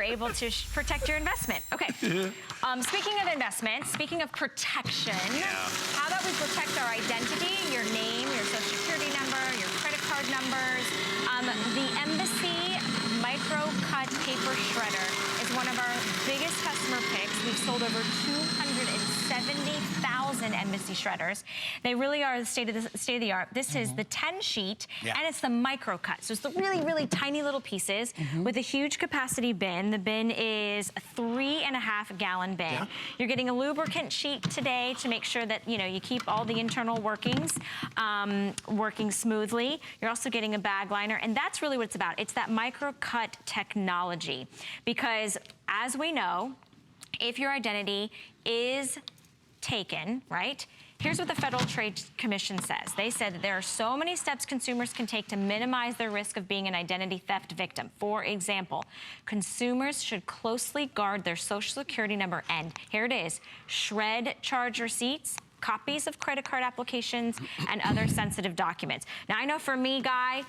able to protect your investment. Okay. Speaking of investment, speaking of protection, how about we protect our identity, your name, your social security number, your credit card numbers. The Embassy Microcut Paper Shredder is one of our biggest customer picks. We've sold over 270,000 Embassy shredders. They really are the state of the art. This is the 10-sheet, and it's the Microcut. So it's the really, really tiny little pieces with a huge capacity bin. The bin is a 3.5-gallon bin. You're getting a lubricant sheet today to make sure that, you know, you keep all the internal workings working smoothly. You're also getting a bag liner, and that's really what it's about. It's that Microcut technology, because as we know, if your identity is taken, right? Here's what the Federal Trade Commission says. They said that there are so many steps consumers can take to minimize their risk of being an identity theft victim. For example, consumers should closely guard their social security number and, here it is, shred charge receipts, copies of credit card applications, and other sensitive documents. Now, I know for me, Guy,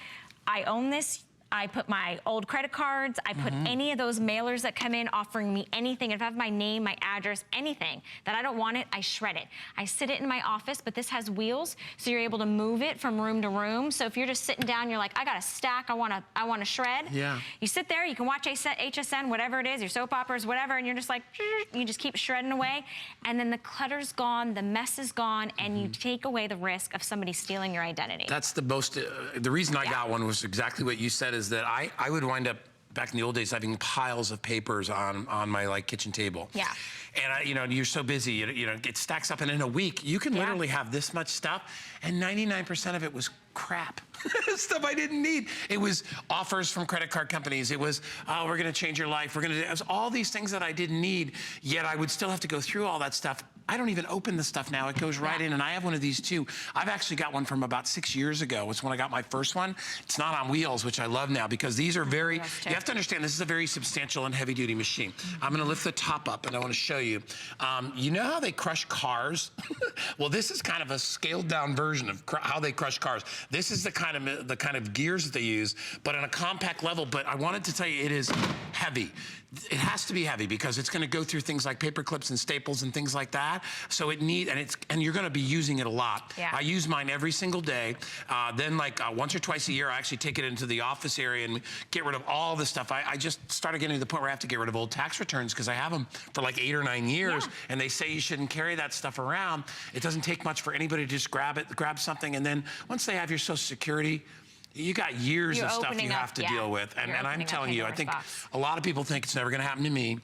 I own this. I put my old credit cards, I put any of those mailers that come in offering me anything. If I have my name, my address, anything that I don't want it, I shred it. I sit it in my office, but this has wheels, so you're able to move it from room to room. So if you're just sitting down, you're like, I got a stack, I want to shred. You sit there, you can watch HSN, whatever it is, your soap operas, whatever, and you're just like, you just keep shredding away. And then the clutter's gone, the mess is gone, and you take away the risk of somebody stealing your identity. That's the most, the reason I got one was exactly what you said, is that I would wind up, back in the old days, having piles of papers on my like kitchen table. And you know, you're so busy, you know, it stacks up, and in a week, you can literally have this much stuff, and 99% of it was crap. Stuff I didn't need. It was offers from credit card companies. It was, oh, we're gonna change your life. It was all these things that I didn't need, yet I would still have to go through all that stuff. I don't even open the stuff now. It goes right in, and I have one of these too. I've actually got one from about 6 years ago. It's when I got my first one. It's not on wheels, which I love now, because these are very, you have to understand, this is a very substantial and heavy duty machine. I'm gonna lift the top up, and I wanna show you. You know how they crush cars? Well, this is kind of a scaled down version of how they crush cars. This is the kind of gears that they use, but on a compact level. But I wanted to tell you, it is heavy. It has to be heavy, because it's going to go through things like paper clips and staples and things like that. So it and you're going to be using it a lot. I use mine every single day. Then like once or twice a year, I actually take it into the office area and get rid of all the stuff. I just started getting to the point where I have to get rid of old tax returns, because I have them for like 8 or 9 years, and they say you shouldn't carry that stuff around. It doesn't take much for anybody to just grab something, and then once they have your Social Security, you got years of stuff you have to deal with. And I'm telling you, I think a lot of people think it's never gonna happen to me.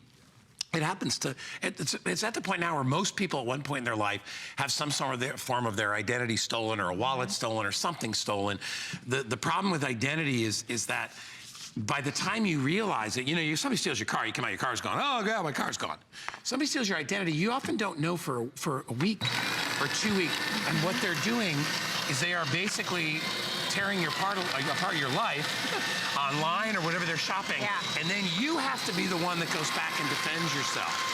It happens to, it's at the point now where most people at one point in their life have some sort of form of their identity stolen, or a wallet stolen, or something stolen. The problem with identity is that by the time you realize it, you know, somebody steals your car, you come out, your car's gone. Oh God, my car's gone. Somebody steals your identity, you often don't know for a week or 2 weeks. And what they're doing is they are basically tearing apart your life online or whatever they're shopping. And then you have to be the one that goes back and defends yourself.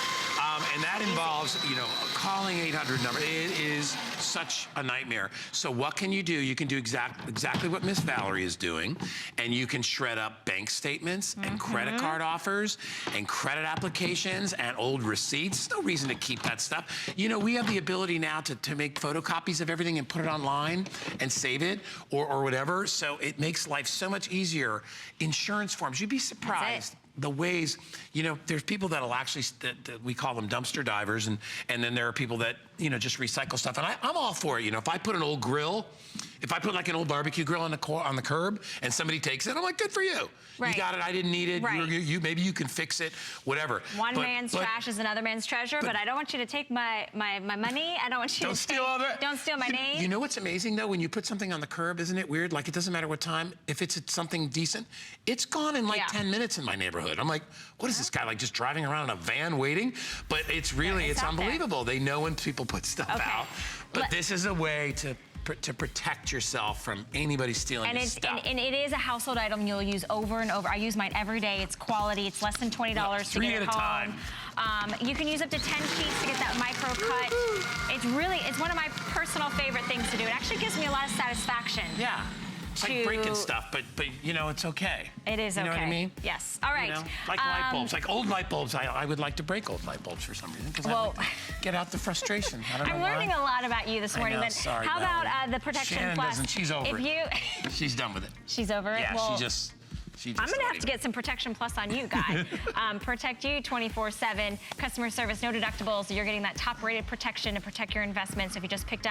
And that involves, you know, calling 800 number. It is such a nightmare. So what can you do? You can do exactly what Miss Valerie is doing, and you can shred up bank statements and credit card offers and credit applications and old receipts. There's no reason to keep that stuff. You know, we have the ability now to make photocopies of everything and put it online and save it or whatever. So it makes life so much easier. Insurance forms, you'd be surprised the ways, you know, there's people that'll actually, that we call them dumpster divers, and then there are people that, you know, just recycle stuff. And I'm all for it. You know, if I put an old grill, if I put like an old barbecue grill on the curb and somebody takes it, I'm like, good for you. You got it, I didn't need it. Maybe you can fix it, whatever. One man's trash is another man's treasure, but I don't want you to take my money. I don't want you to steal all that. Don't steal my name. You know what's amazing though? When you put something on the curb, isn't it weird? Like, it doesn't matter what time, if it's something decent, it's gone in like 10 minutes in my neighborhood. I'm like, what is this guy, like just driving around in a van waiting? But it's really, it's unbelievable. They know when people put stuff out. But this is a way to protect yourself from anybody stealing your stuff. And it is a household item you'll use over and over. I use mine every day. It's quality. It's less than $20 to get it home. You can use up to 10 sheets to get that Microcut. It's one of my personal favorite things to do. It actually gives me a lot of satisfaction. It's like breaking stuff, but you know, it's okay. It is okay. You know what I mean? Yes. All right. You know? Like light bulbs, like old light bulbs. I would like to break old light bulbs for some reason because I like to get out the frustration. I don't know I'm learning a lot about you this morning. I know, But sorry, how Valerie. about the Protection Shannon Plus? doesn't. She's over it. She's done with it. She's over it? Yeah, well, she just I'm gonna have to get some Protection Plus on you, Guy. Protect you 24/7. Customer service, no deductibles. You're getting that top-rated protection to protect your investments. If you just picked up